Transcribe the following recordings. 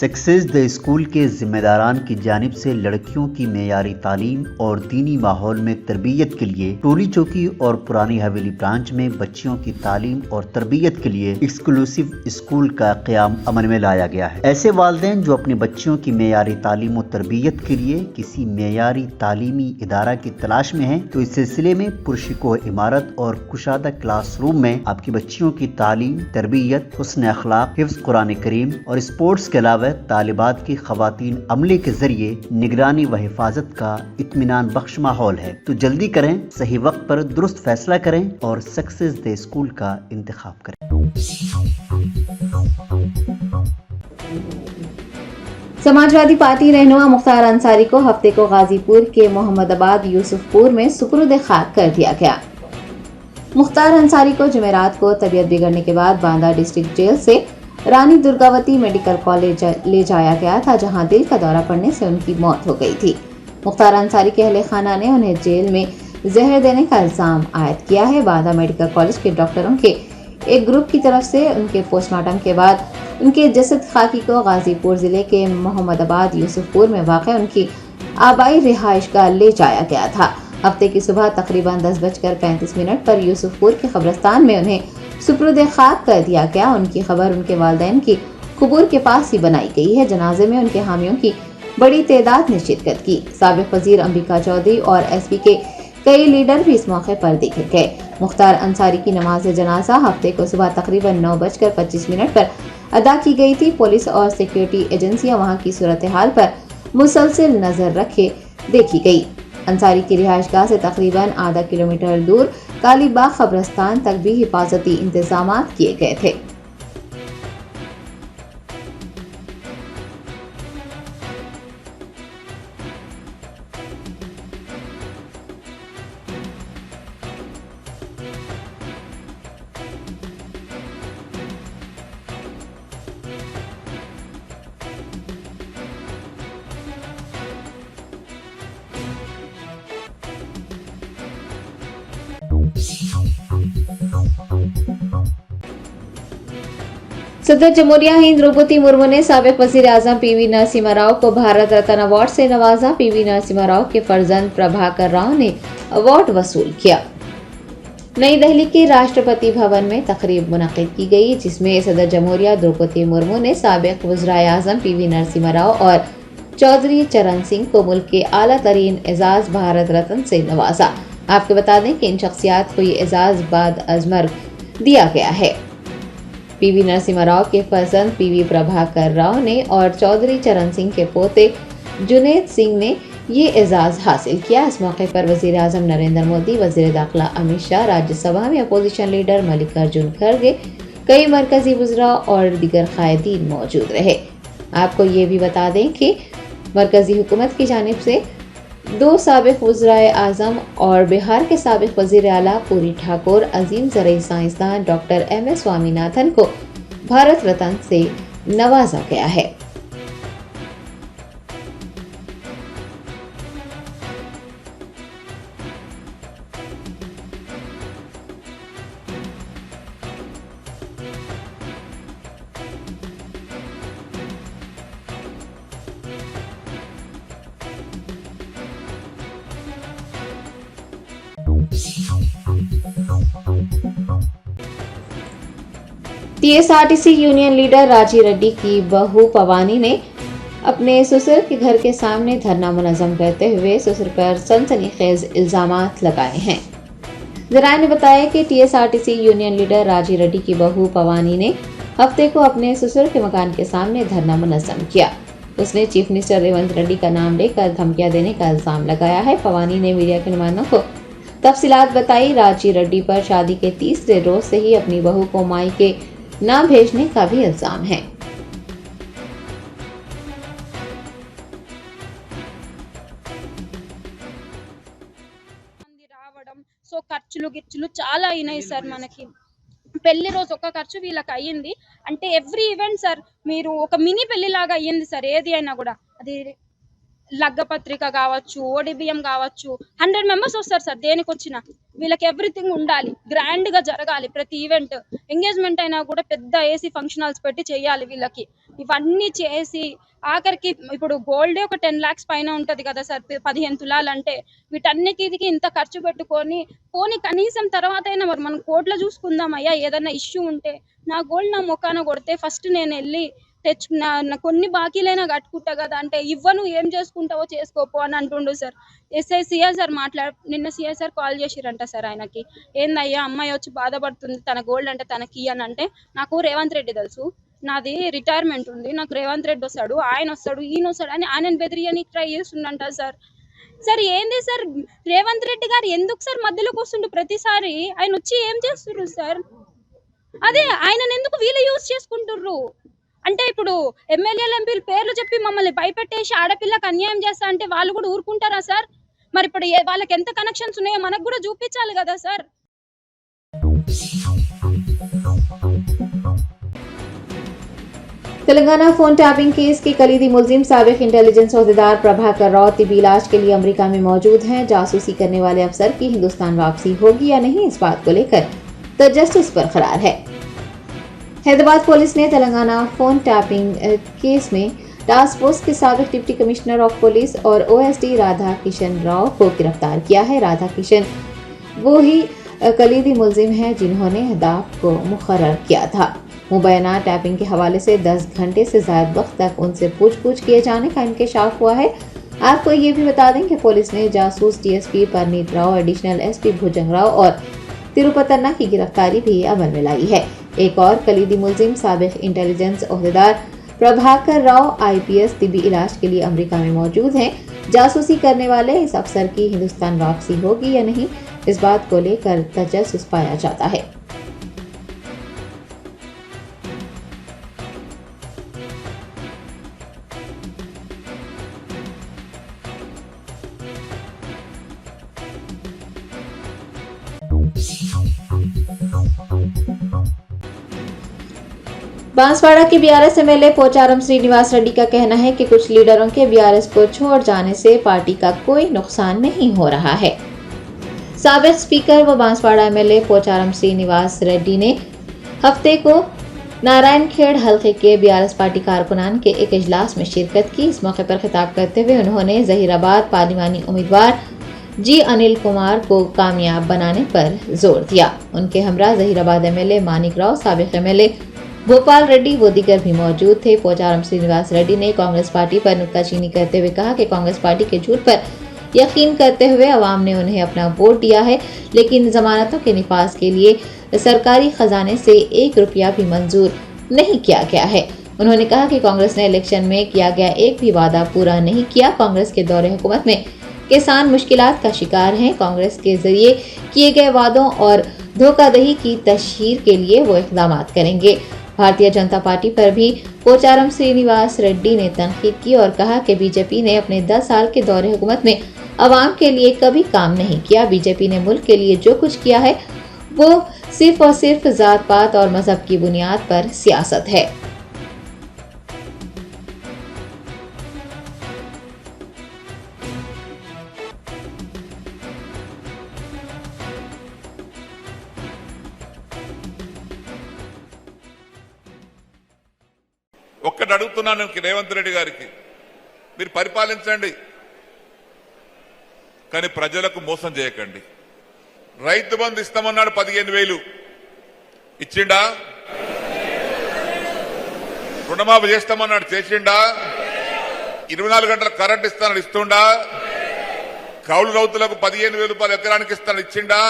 Success the school के जिम्मेदारान की जानिब से लड़कियों की मेयारी तालीम और दीनी माहौल में तरबियत के लिए टोली चौकी और पुरानी हवेली ब्रांच में बच्चियों की तालीम और तरबियत के लिए एक्सक्लूसिव स्कूल का क़याम अमल में लाया गया है। ऐसे वालिदैन जो अपनी बच्चियों की मेयारी तालीम और तरबियत के लिए किसी मेयारी तालीमी इदारा की तलाश में हैं, तो इस सिलसिले में पुरशिकोह इमारत और कुशादा क्लासरूम में आपकी बच्चियों की तालीम, तरबियत, हुस्न अखलाक, हिफ्ज़ कुरान करीम और स्पोर्ट्स के अलावा तालिबात की खवातीन अमले के जरिए निगरानी व हिफाजत का इत्मीनान बख्श माहौल है। तो जल्दी करें, सही वक्त पर दुरुस्त फैसला करें और सक्सेस द स्कूल का इंतखाब करें। समाजवादी पार्टी रहनुमा मुख्तार अंसारी को हफ्ते को गाजीपुर के मोहम्मदाबाद यूसुफपुर में सुपुर्द खाक कर दिया गया। मुख्तार अंसारी को जुमेरात को तबीयत बिगड़ने के बाद बांदा डिस्ट्रिक्ट जेल से रानी दुर्गावती मेडिकल कॉलेज ले जाया गया था, जहां दिल का दौरा पड़ने से उनकी मौत हो गई थी। मुख्तार अंसारी के अहले खाना ने उन्हें जेल में जहर देने का इल्जाम आयद किया है। बांदा मेडिकल कॉलेज के डॉक्टरों के एक ग्रुप की तरफ से उनके पोस्टमार्टम के बाद उनके जसद खाकी को गाजीपुर जिले के मोहम्मदाबाद यूसुफपुर में वाक़ उनकी आबाई रिहाइशगाह ले जाया गया था। हफ्ते की सुबह तकरीबन 10:35 पर यूसुफपुर के कब्रिस्तान में उन्हें सुपुर्द खाक कर दिया गया। उनकी खबर उनके वालिदैन की कुबूर के पास ही बनाई गई है। जनाजे में उनके हामियों की बड़ी तादाद ने शिरकत की। साबिक वजीर अंबिका चौधरी और एसपी के कई लीडर भी इस मौके पर देखे गए। मुख्तार अंसारी की नमाज जनाजा हफ्ते को सुबह तकरीबन 9:25 पर अदा की गई थी। पुलिस और सिक्योरिटी एजेंसियां वहां की सूरत हाल पर मुसलसल नजर रखे देखी गई। अंसारी की रिहाइशगाह से तकरीबन आधा किलोमीटर दूर कालीबाग कब्रिस्तान तक भी हिफाजती इंतजाम किए गए थे। सदर जमहूरिया हिंद द्रौपदी मुर्मू ने साबिक वजीर आजम पीवी नरसिम्हा राव को भारत रत्न अवार्ड से नवाजा। पीवी नरसिम्हा राव के फर्जंद प्रभाकर राव ने अवार्ड वसूल किया। नई दिल्ली के राष्ट्रपति भवन में तकरीब मुनक़िद की गई, जिसमें सदर जमहूरिया द्रौपदी मुर्मू ने साबिक वज़ीर आज़म पीवी नरसिम्हा राव और चौधरी चरण सिंह को मुल्क के आला तरीन एजाज भारत रत्न से नवाजा। आपको बता दें कि इन शख्सियात को ये एजाज बाद अजमर दिया गया है। पीवी नरसिम्हा राव के फर्जंद पीवी प्रभाकर राव ने और चौधरी चरण सिंह के पोते जुनेद सिंह ने ये एजाज हासिल किया। इस मौके पर वजीर आजम नरेंद्र मोदी, वजीर दाखिला अमित शाह, राज्यसभा में अपोजिशन लीडर मल्लिकार्जुन खड़गे, कई मरकजी वज़रा और दीगर कायदीन मौजूद रहे। आपको ये भी बता दें कि मरकजी हुकूमत की जानिब से 2 साबिक वज़राए आज़म और बिहार के साबिक वज़ीर आला पूरी ठाकुर, अजीम ज़रई साइंसदान डॉक्टर MS स्वामीनाथन को भारत रत्न से नवाजा गया है। TSRTC यूनियन लीडर राजी रेड्डी की बहू पवानी ने अपने ससुर के घर के सामने धरना मुनज़्ज़म करते हुए ससुर पर सनसनीखेज इल्जामात लगाए हैं। ज़राए ने बताया कि TSRTC यूनियन लीडर राजी रेड्डी की बहू पवानी ने हफ्ते को अपने ससुर के मकान के सामने धरना मुनज़्ज़म किया। उसने चीफ मिनिस्टर रेवंत रेड्डी का नाम लेकर धमकियां देने का इल्जाम लगाया है। पवानी ने मीडिया के नुमाइंदों को तफसीलात बताई। राजी रेड्डी पर शादी के तीसरे रोज से ही अपनी बहू को मायके न भेजने का भी इल्जाम है। సో ఖర్చులు గిచ్చులు చాలా అయినాయి సార్. మనకి పెళ్లి రోజు ఒక ఖర్చు వీళ్ళకి అయ్యింది అంటే ఎవ్రీ ఈవెంట్ సార్ మీరు ఒక మినీ పెళ్లి లాగా అయ్యింది సార్. ఏది అయినా కూడా అది లగ్గపత్రిక కావచ్చు, ఓడిబిఎం కావచ్చు, 100 మెంబర్స్ వస్తారు సార్. దేనికొచ్చినా వీళ్ళకి ఎవ్రీథింగ్ ఉండాలి, గ్రాండ్ గా జరగాలి. ప్రతి ఈవెంట్, ఎంగేజ్మెంట్ అయినా కూడా పెద్ద ఏసీ ఫంక్షన్ హాల్స్ పెట్టి చేయాలి వీళ్ళకి. ఇవన్నీ చేసి ఆఖరికి ఇప్పుడు గోల్డే ఒక 10 lakhs పైన ఉంటది కదా సార్, 15 తులాలు అంటే. వీటన్నిటికి ఇంత ఖర్చు పెట్టుకొని పోనీ కనీసం తర్వాత అయినా మరి మనం కోర్టులో చూసుకుందాం అయ్యా. ఏదైనా ఇష్యూ ఉంటే నా గోల్డ్ నా మొఖాన కొడితే ఫస్ట్ నేను వెళ్ళి తెచ్చుకున్నా, కొన్ని బాకీలైనా కట్టుకుంటా కదా అంటే, ఇవ్వను ఏం చేసుకుంటావో చేసుకోపో అని అంటుండు సార్. సిఐ సార్ నిన్న సిఐ సార్ కాల్ చేసిరంట సార్ ఆయనకి. ఏందయ్యా అమ్మాయి వచ్చి బాధపడుతుంది, తన గోల్డ్ అంటే తనకి అని అంటే, నాకు రేవంత్ రెడ్డి తెలుసు, నాది రిటైర్మెంట్ ఉంది, నాకు రేవంత్ రెడ్డి వస్తాడు, ఆయన వస్తాడు, ఈయన వస్తాడు అని ఆయనను బెదిరియడానికి ట్రై చేస్తుండంట సార్. సార్ ఏంది సార్, రేవంత్ రెడ్డి గారు ఎందుకు సార్ మధ్యలోకి వస్తుండు ప్రతిసారి? ఆయన వచ్చి ఏం చేస్తుర్రు సార్? అదే ఆయనను ఎందుకు వీళ్ళు యూజ్ చేసుకుంటుర్రు అంటే, ఇప్పుడు ఎమ్మెల్యేలు ఎంపీలు పేర్లు చెప్పి మమ్మల్ని భయపెట్టేసి ఆడపిల్లకి అన్యాయం చేస్తా అంటే వాళ్ళు కూడా ఊరుకుంటారా సార్? మరి ఇప్పుడు వాళ్ళకి ఎంత కనెక్షన్స్ ఉన్నాయో మనకు కూడా చూపించాలి కదా sir. Telangana phone tapping case के कलीदी मुलजिम साबिक इंटेलिजेंस ओहदेदार प्रभाकर राव तिबी इलाज के लिए अमेरिका में मौजूद हैं। जासूसी करने वाले अफसर की हिंदुस्तान वापसी होगी या नहीं, इस बात को लेकर तजस्सुस बरकरार है। हैदराबाद पुलिस ने तेलंगाना फोन टैपिंग केस में टास्क फोर्स के साबिक डिप्टी कमिश्नर ऑफ पुलिस और ओएसडी राधा किशन राव को गिरफ्तार किया है। राधा किशन वो ही कलीदी मुलजिम हैं जिन्होंने अहदाफ को मुकर्रर किया था। मुबैना टैपिंग के हवाले से 10 घंटे से ज्यादा वक्त तक उनसे पूछ किए जाने का इंकशाफ हुआ है। आपको ये भी बता दें कि पुलिस ने जासूस DSP Praneet Rao, additional SP Bhujang Rao और तिरुपतन्ना की गिरफ्तारी भी अमल में लाई है। एक और कलीदी मुलजिम साबिक इंटेलिजेंस ओहदेदार प्रभाकर राव आईपीएस तिबी इलाज के लिए अमेरिका में मौजूद हैं। जासूसी करने वाले इस अफसर की हिंदुस्तान वापसी होगी या नहीं, इस बात को लेकर तजस्सुस पाया जाता है। बांसवाड़ा के बीआरएस एमएलए पोचारम श्रीनिवास रेड्डी का कहना है कि कुछ लीडरों के बीआरएस को छोड़ जाने से पार्टी का कोई नुकसान नहीं हो रहा है। साबिक स्पीकर व बांसवाड़ा एमएलए पोचारम श्रीनिवास रेड्डी ने हफ्ते को नारायणखेड़ हलके के बीआरएस पार्टी कारकुनान के एक इजलास में शिरकत की। इस मौके पर खिताब करते हुए उन्होंने जहीराबाद पार्लिमानी उम्मीदवार जी अनिल कुमार को कामयाब बनाने पर जोर दिया। उनके हमरा जहीराबाद एमएलए मानिक राव, साबिक एमएलए भोपाल रेड्डी वो दीगर भी मौजूद थे। पोचारम श्रीनिवास रेड्डी ने कांग्रेस पार्टी पर नुक्ताचीनी करते हुए कहा कि कांग्रेस पार्टी के झूठ पर यकीन करते हुए अवाम ने उन्हें अपना वोट दिया है, लेकिन जमानतों के निफाज के लिए सरकारी खजाने से 1 रुपया भी मंजूर नहीं किया गया है। उन्होंने कहा कि कांग्रेस ने इलेक्शन में किया गया एक भी वादा पूरा नहीं किया। कांग्रेस के दौरे हुकूमत में किसान मुश्किलात का शिकार हैं। कांग्रेस के जरिए किए गए वादों और धोखाधड़ी की तशहीर के लिए वो इक़दाम करेंगे। भारतीय जनता पार्टी पर भी पोचारम श्रीनिवास रेड्डी ने तनकीद की और कहा कि बीजेपी ने अपने 10 साल के दौरे हुकूमत में अवाम के लिए कभी काम नहीं किया। बीजेपी ने मुल्क के लिए जो कुछ किया है वो सिर्फ और सिर्फ जात पात और मजहब की बुनियाद पर सियासत है। ఒక్కటి అడుగుతున్నాను రేవంత్ రెడ్డి గారికి, మీరు పరిపాలించండి కానీ ప్రజలకు మోసం చేయకండి. రైతు బంధు ఇస్తామన్నాడు 15,000 ఇచ్చిండా? రుణమాఫీ చేస్తామన్నాడు చేసిండా? 24 గంటల కరెంట్ ఇస్తానని ఇస్తుండా? కౌలు రైతులకు 15,000 రూపాయలు ఎకరానికి ఇస్తానని ఇచ్చిండా?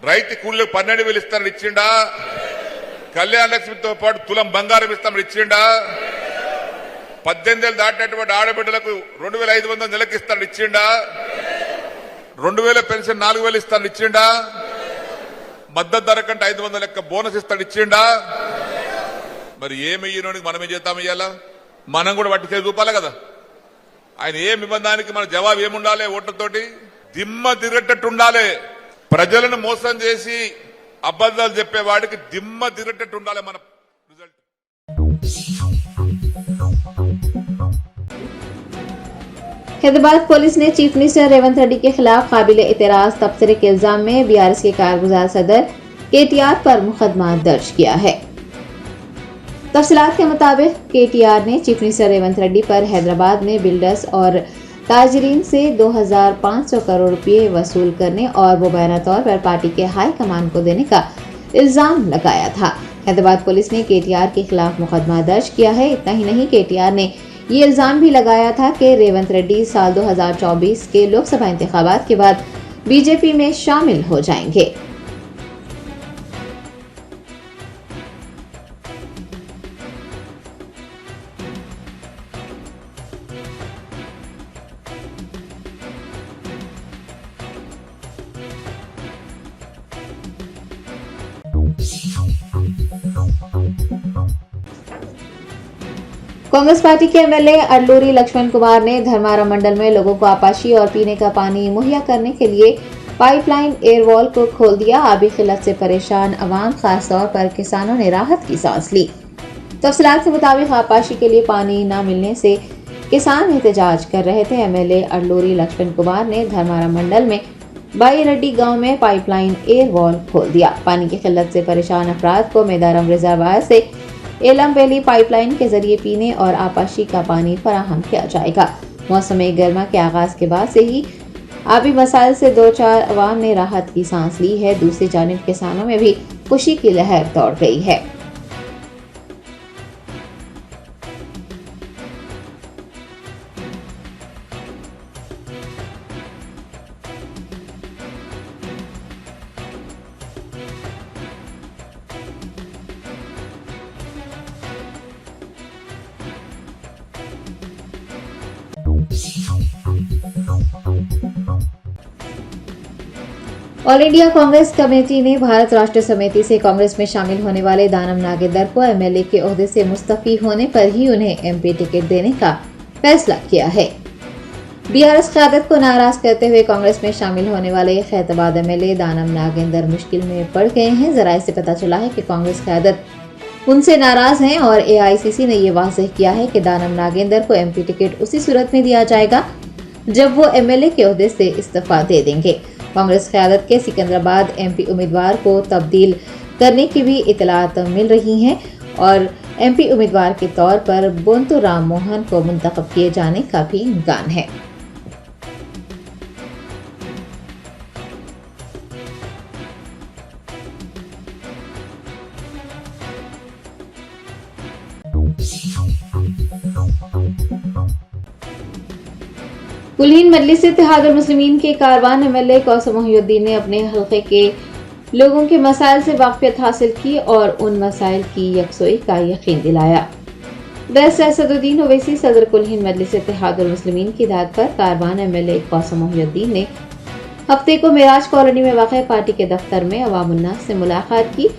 రైతు కూలీలకు 12,000 ఇస్తానని ఇచ్చిండా? కళ్యాణ లక్ష్మితో పాటు తులం బంగారం ఇస్తామని ఇచ్చిండా? 18 ఏళ్ళు దాటినటువంటి ఆడబిడ్డలకు 2,500 నెలకి ఇస్తానని ఇచ్చిండా? 2,000 పెన్షన్ 4,000 ఇస్తానని ఇచ్చిండా? మద్దతు ధర కంటే 500 లెక్క బోనస్ ఇస్తానని ఇచ్చిండా? మరి ఏమి ఇయ్యనోనికి మనం ఏం చేద్దాం? ఇయ్యాలా మనం కూడా వాటి చేసి చూపాలి కదా. ఆయన ఏ నిబంధనకి మన జవాబు ఏముండాలి? ఓట్లతోటి దిమ్మ తిరగట్టు ఉండాలి. ప్రజలను మోసం చేసి అబద్ధాలు చెప్పేవాడికి దిమ్మ తిరగట్టు ఉండాలి మన రిజల్ట్. हैदराबाद पुलिस ने चीफ मिनिस्टर रेवंत रेड्डी के खिलाफ काबिल एतराज तबसरे के इल्जाम में बीआरएस के कारगुजार सदर केटीआर पर मुकदमा दर्ज किया है। तफसीलात के मुताबिक केटीआर ने चीफ मिनिस्टर रेवंत रेड्डी पर हैदराबाद में बिल्डर्स और ताजरीन से 2500 करोड़ रुपए वसूल करने और मुबैना तौर पर पार्टी के हाई कमान को देने का इल्जाम लगाया था। हैदराबाद पुलिस ने केटीआर के खिलाफ मुकदमा दर्ज किया है। इतना ही नहीं, केटीआर ने ये इल्जाम भी लगाया था कि रेवंत रेड्डी साल 2024 के लोकसभा इंतखाबात के बाद बीजेपी में शामिल हो जाएंगे। कांग्रेस पार्टी के एमएलए अडलूरी लक्ष्मण कुमार ने धर्मारा मंडल में लोगों को आपाशी और पीने का पानी मुहैया करने के लिए पाइपलाइन एयरवॉल को खोल दिया। आबी किल्लत से परेशान अवाम, खासतौर पर किसानों ने राहत की सांस ली। तफसीलात के मुताबिक आपाशी के लिए पानी न मिलने से किसान एहतजाज कर रहे थे। एमएलए अडलूरी लक्ष्मण कुमार ने धर्मारा मंडल में बाई रेड्डी गांव में पाइपलाइन एयरवॉल खोल दिया। पानी की किल्लत से परेशान अफराद को मेदारम रिजर्वायर से एलम वैली पाइपलाइन के जरिए पीने और आपाशी का पानी फराहम किया जाएगा। मौसम गर्मा के आगाज के बाद से ही आबी मसाइल से 2-4 अवाम ने राहत की सांस ली है। दूसरी जानिब किसानों में भी खुशी की लहर दौड़ गई है। ऑल इंडिया कांग्रेस कमेटी ने भारत राष्ट्र समिति से कांग्रेस में शामिल होने वाले दानम नागेंद्र को एमएलए के ओहदे से मुस्तफी होने पर ही उन्हें एमपी टिकट देने का फैसला किया है। बीआरएस क़यादत को नाराज करते हुए कांग्रेस में शामिल होने वाले खैरताबाद एमएलए दानम नागेंद्र मुश्किल में पड़ गए हैं। जराये से पता चला है कि कांग्रेस क़यादत उनसे नाराज हैं और एआईसीसी ने ये वाज़ेह किया है कि दानम नागेंद्र को एमपी टिकट उसी सूरत में दिया जाएगा जब वो एमएलए के ओहदे से इस्तीफा दे देंगे। कांग्रेस क़यादत के सिकंदराबाद एमपी उम्मीदवार को तब्दील करने की भी इतलात मिल रही हैं और एमपी उम्मीदवार के तौर पर बोंतु राम मोहन को मुंतखब किए जाने का भी इम्कान है। कुलीन मजलिस इत्तेहादुल मुस्लिमीन के कारवान एमएलए कौसम मोहिउद्दीन ने अपने हल्के के लोगों के मसाइल से वाक़फ़ियत हासिल की और उन मसाइल की यकसोई का यकीन दिलाया। वैसे असदुद्दीन ओवैसी सदर कुलीन मजलिस इत्तेहादुल मुस्लिमीन की हिदायत पर कारवान एमएलए कौसम मोहिउद्दीन ने हफ्ते को मिराज कॉलोनी में वाक़ पार्टी के दफ्तर में अवामुन्नास से मुलाकात की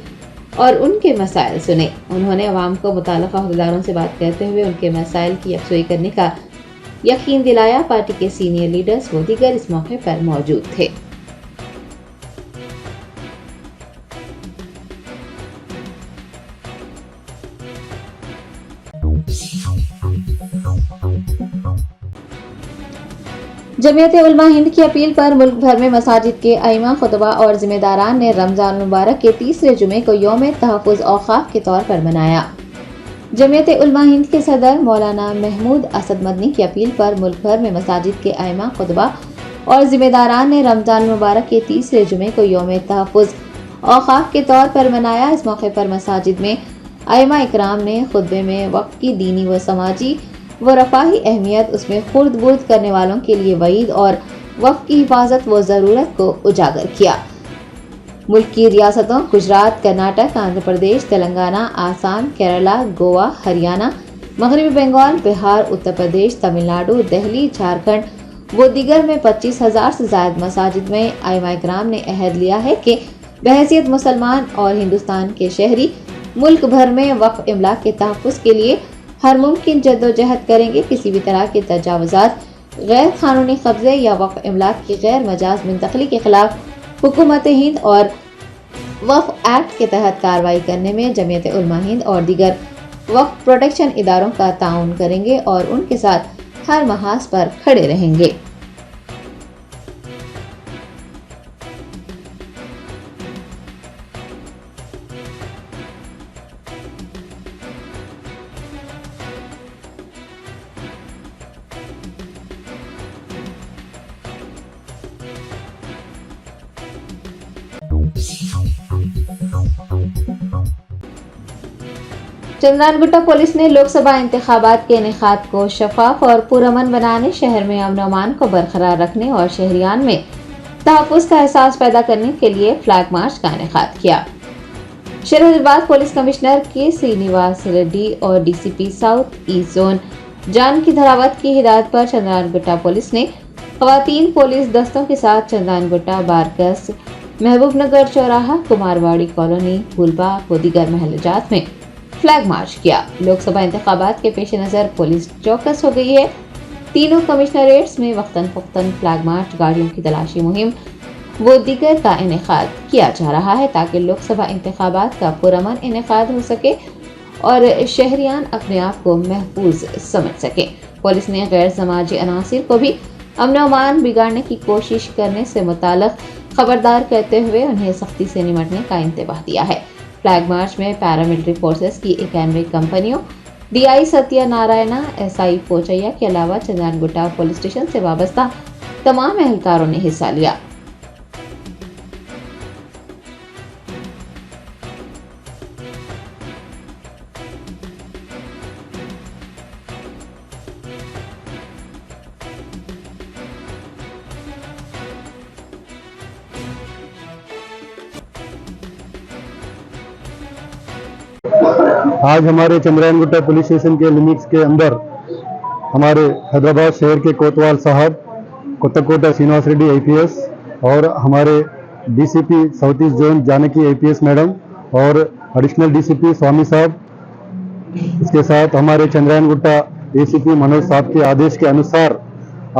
और उनके मसाइल सुने। उन्होंने अवाम को मुताल्लिक़ा अहदेदारों से बात करते हुए उनके मसाइल की यकसोई करने का यकीन दिलाया। पार्टी के सीनियर लीडर्स व दीगर इस मौके पर मौजूद थे। जमीयत उलमा हिंद की अपील पर मुल्क भर में मसाजिद के आइमा, खुतबा और जिम्मेदारान ने रमजान मुबारक के तीसरे जुमे को यौम तहफ़्फ़ुज़ औक़ाफ़ के तौर पर मनाया। जमीयत उलमा हिंद के सदर मौलाना महमूद असद मदनी की अपील पर मुल्क भर में मसाजिद के आइमा, खुतबा और जिम्मेदारान ने रमजान मुबारक के तीसरे जुमे को यौम तहफ़्फ़ुज़ औक़ाफ़ के तौर पर मनाया। इस मौके पर मसाजिद में आइमा इकराम ने खुतबे में वक़्फ़ की दीनी व समाजी व रफ़ाही अहमियत, उसमें खुर्द बुर्द करने वालों के लिए वईद और वक़्फ़ की हिफाजत व ज़रूरत को उजागर किया। मुल्क की रियासतों गुजरात, कर्नाटक, आंध्र प्रदेश, तेलंगाना, आसाम, केरला, गोवा, हरियाणा, मगरबी बंगाल, बिहार, उत्तर प्रदेश, तमिलनाडु, दिल्ली, झारखंड व दीगर में 25,000 से ज़ायद मसाजिद में आइमा इकराम ने अहद लिया है कि बहैसियत मुसलमान और हिंदुस्तान के शहरी मुल्क भर में वक़्फ़ इमलाक के तहफ़्फ़ुज़ के लिए हर मुमकिन जद्दोजहद करेंगे। किसी भी तरह के तजावुज़ात, गैर कानूनी कब्ज़े या वक़्फ़ इमलाक की गैर मजाज मुंतक़ली के खिलाफ हुकूमत हिंद और वक़्फ़ एक्ट के तहत कार्रवाई करने में जमीयत उलमा हिंद और दीगर वक़्फ़ प्रोटेक्शन इदारों का ताउन करेंगे और उनके साथ हर महाज पर खड़े रहेंगे। चंद्रानगुट्टा पुलिस ने लोकसभा इंतखाबात के इनेकाद को शफाफ और पुरअमन बनाने, शहर में अमन अमान को बरकरार रखने और शहरियान में तहफ़्फ़ुज़ का एहसास पैदा करने के लिए फ्लैग मार्च का इनेकाद किया। शहर हैदराबाद पुलिस कमिश्नर के श्रीनिवास रेड्डी और DCP south east zone Janaki Dharavat की हिदायत पर चंद्रानगुट्टा पुलिस ने ख़वातीन पुलिस दस्तों के साथ चंद्रानगुट्टा, बारकस, महबूबनगर चौराहा, कुमारवाड़ी कॉलोनी, फूलबाग व दीगर महलजात में फ्लैग मार्च किया। लोकसभा इंतखाबात के पेश नज़र पुलिस चौकस हो गई है। तीनों कमिश्नरेट्स में वक्तन फ़ौक्तन फ्लैग मार्च, गाड़ियों की तलाशी मुहिम व दीगर का इनेकाद किया जा रहा है ताकि लोकसभा इंतखाबात का पुरअमन इनेकाद हो सके और शहरियान अपने आप को महफूज समझ सके। पुलिस ने गैर समाजी अनासिर को भी अमन अमान बिगाड़ने की कोशिश करने से मुताल्लिक़ खबरदार करते हुए उन्हें सख्ती से निपटने का इंतबाह दिया है। फ्लैग मार्च में पैरामिलिट्री फोर्सेस की 91 कंपनियों, डीआई सत्यनारायणा, एसआई पोचैया के अलावा चंद्रानगुट्टा पुलिस स्टेशन से वाबस्ता तमाम एहलकारों ने हिस्सा लिया। आज हमारे चंद्रानगुट्टा पुलिस स्टेशन के लिमिट्स के अंदर हमारे हैदराबाद शहर के कोतवाल साहब, कोत्तकोटा श्रीनिवास रेड्डी आईपीएस और हमारे DCP south east zone Janaki IPS madam और एडिशनल डीसीपी स्वामी साहब, इसके साथ हमारे चंद्रानगुट्टा एसीपी मनोज साहब के आदेश के अनुसार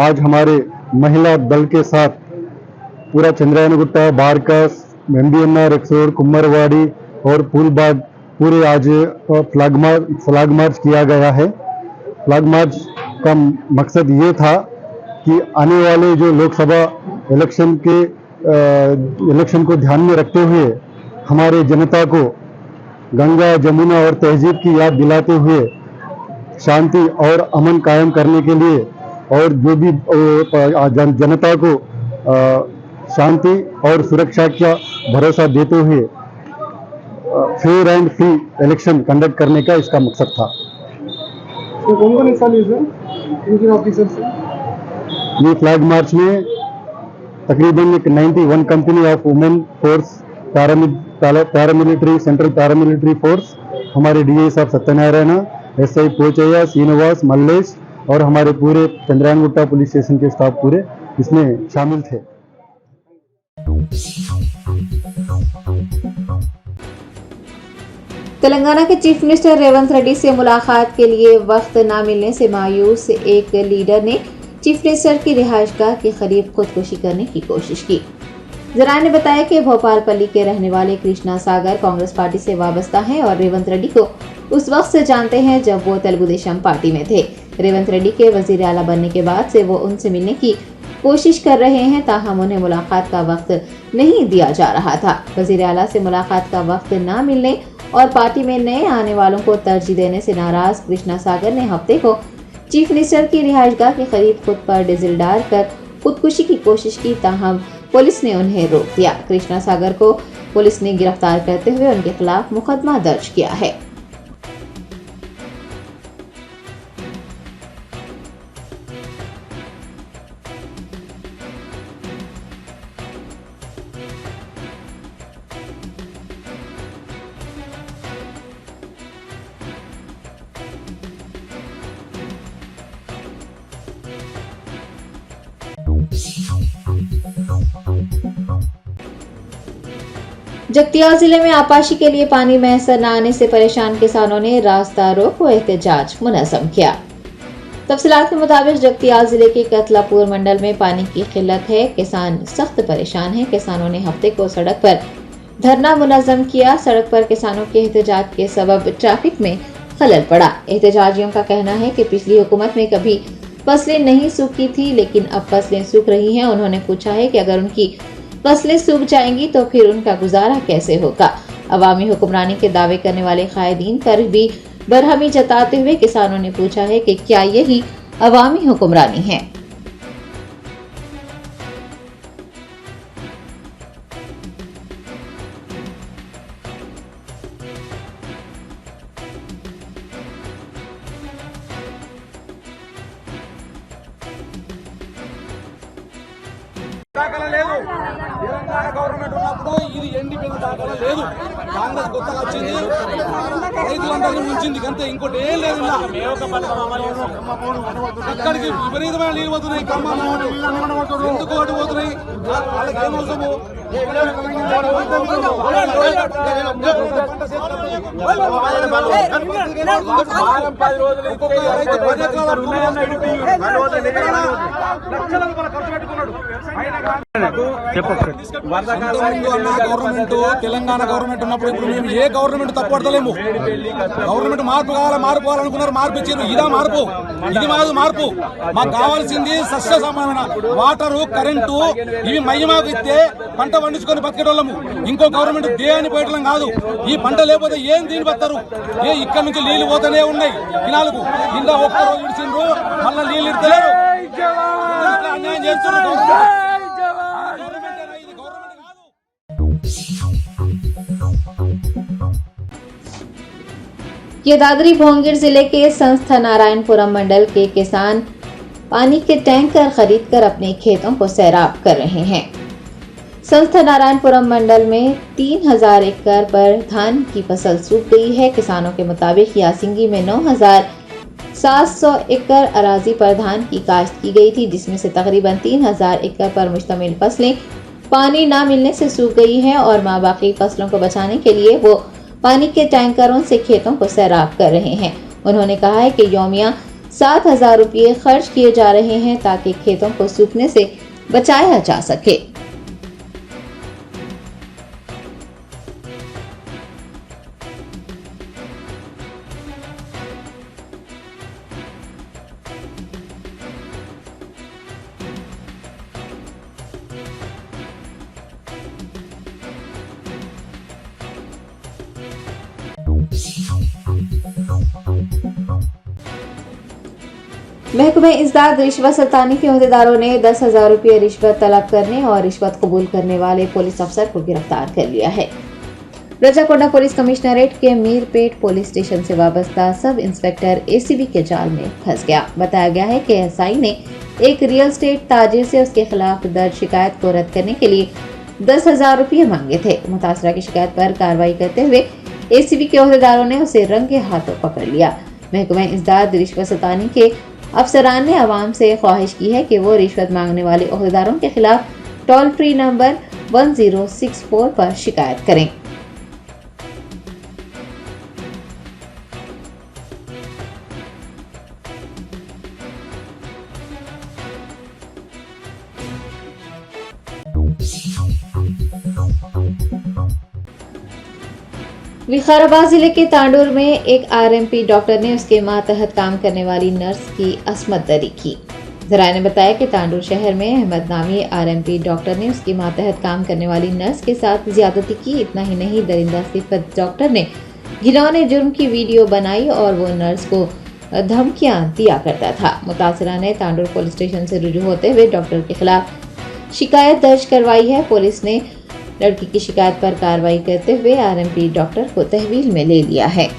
आज हमारे महिला दल के साथ पूरा चंद्रानगुट्टा, बारकस, एमबीएनआर, एक्सोर, कुम्मरवाड़ी और फूलबाग पूरे आज फ्लैग मार्च किया गया है। फ्लैग मार्च का मकसद ये था कि आने वाले जो लोकसभा इलेक्शन को ध्यान में रखते हुए हमारे जनता को गंगा, जमुना और तहजीब की याद दिलाते हुए शांति और अमन कायम करने के लिए और जो भी जनता को शांति और सुरक्षा का भरोसा देते हुए fair and free election conduct करने का इसका मकसद था। तो कौन हिस्सा लिए इनके ऑफिसर से? ये फ्लैग मार्च में तकरीबन 91 company of women force, paramilitary, central paramilitary force, हमारे डीआई साहब सत्यनारायणा, एसआई पोचैया, श्रीनिवास, मल्लेश और हमारे पूरे चंद्रानगुट्टा पुलिस स्टेशन के स्टाफ पूरे इसमें शामिल थे। तेलंगाना के चीफ मिनिस्टर रेवंत रेड्डी से मुलाकात के लिए वक्त न मिलने से मायूस एक लीडर ने चीफ मिनिस्टर की रिहाइशगाह के करीब खुदकुशी करने की कोशिश की। जराये ने बताया कि भोपालपल्ली के रहने वाले कृष्णा सागर कांग्रेस पार्टी से वाबस्ता हैं और रेवंत रेड्डी को उस वक्त से जानते हैं जब वो तेलुगु देशम पार्टी में थे। रेवंत रेड्डी के वजीर आला बनने के बाद से वो उनसे मिलने की कोशिश कर रहे हैं, ताहम उन्हें मुलाकात का वक्त नहीं दिया जा रहा था। वजीर आला से मुलाकात का वक्त न मिलने और पार्टी में नए आने वालों को तरजीह देने से नाराज कृष्णा सागर ने हफ्ते को चीफ मिनिस्टर की रिहाइशगाह के करीब खुद पर डीजल डालकर खुदकुशी की कोशिश की, ताहम पुलिस ने उन्हें रोक दिया। कृष्णा सागर को पुलिस ने गिरफ्तार करते हुए उनके खिलाफ मुकदमा दर्ज किया है। जगतियाल जिले में आपाशी के लिए पानी मैसर न आने से परेशान किसानों ने रास्ता रोक व एहतजाज मुनज़्ज़म किया। तफसीलात के मुताबिक जगतियाल जिले के कतलापुर मंडल में पानी की किल्लत है, किसान सख्त परेशान हैं। किसानों ने हफ्ते को सड़क पर धरना मुनज़्ज़म किया। सड़क पर किसानों के एहतजाज के सबब ट्रैफिक में खलल पड़ा। एहतजाजियों का कहना है कि पिछली हुकूमत में कभी फसलें नहीं सूखी थी, लेकिन अब फसलें सूख रही हैं। उन्होंने पूछा है कि अगर उनकी फसलें सूख जाएंगी तो फिर उनका गुजारा कैसे होगा। अवामी हुक्मरानी के दावे करने वाले कायदीन पर भी बरहमी जताते हुए किसानों ने पूछा है कि क्या यही अवामी हुक्मरानी है। దాఖలా లేదు. తెలంగాణ గవర్నమెంట్ ఉన్నప్పుడు ఇది ఎండిపోయిన దాఖలా లేదు. కాంగ్రెస్ కొత్తగా వచ్చింది, రైతులందరినీ ముంచింది అంతే, ఇంకోటి ఏం లేదు. అక్కడికి విపరీతమైన నీళ్ళు పోతున్నాయి. ఖమ్మం ఎందుకు ఓటు పోతున్నాయి? వాళ్ళకి ఏం అవసరము? ఒక్కొక్క రైతు 10 ఎకరాల గవర్నమెంట్ తెలంగాణ గవర్నమెంట్ ఉన్నప్పుడు ఇప్పుడు మేము ఏ గవర్నమెంట్ తప్పడతలేము. గవర్నమెంట్ మార్పు కావాలనుకున్నారు, మార్పు ఇచ్చారు. ఇదా మార్పు? ఇది మాది మార్పు. మాకు కావాల్సింది సస్య సమానమైన వాటరు, కరెంటు, ఇవి మహిమాకు ఇస్తే పంట పండించుకొని బతికేటోళ్ళము. ఇంకో గవర్నమెంట్ దేని పోయటం కాదు. ఈ పంట లేకపోతే ఏం దీని పడతారు? ఇక్కడ నుంచి నీళ్లు పోతూనే ఉన్నాయి. దినాలకు కింద ఒక్కరోజు ఇడిచిండ్రు, మళ్ళీ నీళ్ళు ఇడతలేరు. అన్యాయం చేస్తున్నారు. ये दादरी भोंगीर जिले के संस्था नारायणपुरम मंडल के किसान पानी के टैंकर खरीदकर अपने खेतों को सैराब कर रहे हैं। संस्था नारायणपुरम मंडल में 3000 एकड़ पर धान की फसल सूख गई है। किसानों के मुताबिक यासिंगी में 9700 एकड़ अराजी पर धान की काश्त की गई थी, जिसमें से तकरीबन 3000 एकड़ पर मुश्तमिल फसलें पानी न मिलने से सूख गई हैं और बाकी फसलों को बचाने के लिए वो पानी के टैंकरों से खेतों को सैराब कर रहे हैं। उन्होंने कहा है कि यौमिया 7000 रुपये खर्च किए जा रहे हैं ताकि खेतों को सूखने से बचाया जा सके। महकमे इज़दाद रिश्वत सतानी के अहदेदारों ने 10,000 रुपये रिश्वत तलब करने और रिश्वत कबूल करने वाले पुलिस अफसर को गिरफ्तार कर लिया है। रजाकोंडा पुलिस कमिश्नरेट के मीरपेट पुलिस स्टेशन से वाबस्ता सब इंस्पेक्टर एसीबी के जाल में फंस गया। बताया गया है कि एसआई ने एक रियल एस्टेट ताजिर से उसके खिलाफ दर्ज शिकायत को रद्द करने के लिए 10,000 रुपये मांगे थे। मुतासरा की शिकायत पर कार्रवाई करते हुए एसीबी के अहदेदारों ने उसे रंगे हाथों पकड़ लिया। महकमे इज़दाद रिश्वत सतानी के अफसरान ने आवाम से ख्वाहिश की है कि वो रिश्वत मांगने वाले अहदेदारों के खिलाफ टोल फ्री नंबर 1064 पर शिकायत करें। विकाराबाद जिले के तांडूर में एक आरएमपी डॉक्टर ने उसके मातहत काम करने वाली नर्स की अस्मत दरी की। जराये ने बताया कि तांडूर शहर में अहमद नामी आरएमपी डॉक्टर ने उसकी मातहत काम करने वाली नर्स के साथ ज्यादती की। इतना ही नहीं, दरिंदा सिफत डॉक्टर ने घिनौने जुर्म की वीडियो बनाई और वो नर्स को धमकियां दिया करता था। मुतासरा ने तांडूर पुलिस स्टेशन से रुजू होते हुए डॉक्टर के खिलाफ शिकायत दर्ज करवाई है। पुलिस ने लड़की की शिकायत पर कार्रवाई करते हुए आरएमपी डॉक्टर को तहवील में ले लिया है।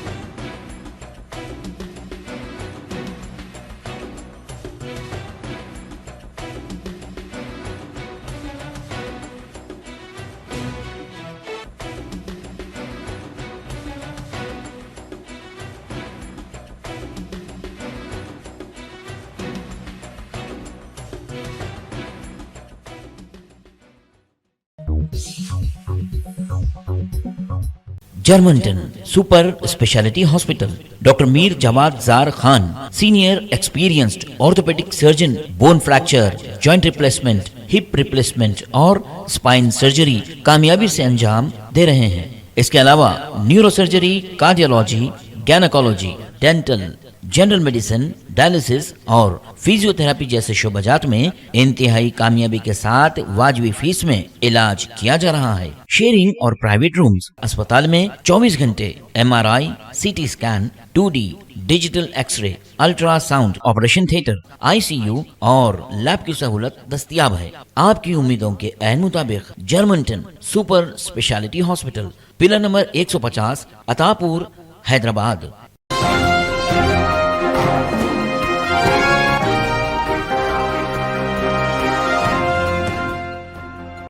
Germanton super speciality hospital, doctor Mir Jawad Jar Khan, senior experienced orthopaedic surgeon, bone fracture, joint replacement, hip replacement और स्पाइन सर्जरी कामयाबी से अंजाम दे रहे हैं। इसके अलावा neuro surgery, cardiology, gynaecology, dental, general medicine, dialysis और फिजियोथेरेपी जैसे शोबाजात में इंतहाई कामयाबी के साथ वाजबी फीस में इलाज किया जा रहा है। शेयरिंग और प्राइवेट रूम्स। अस्पताल में 24 घंटे MRI, CT scan, 2D digital x-ray, ultrasound, operation theatre, ICU और लैब की सहूलत दस्तयाब है। आपकी उम्मीदों के ऐन मुताबिक Germanton super speciality hospital, pillar number 150, Attapur, Hyderabad.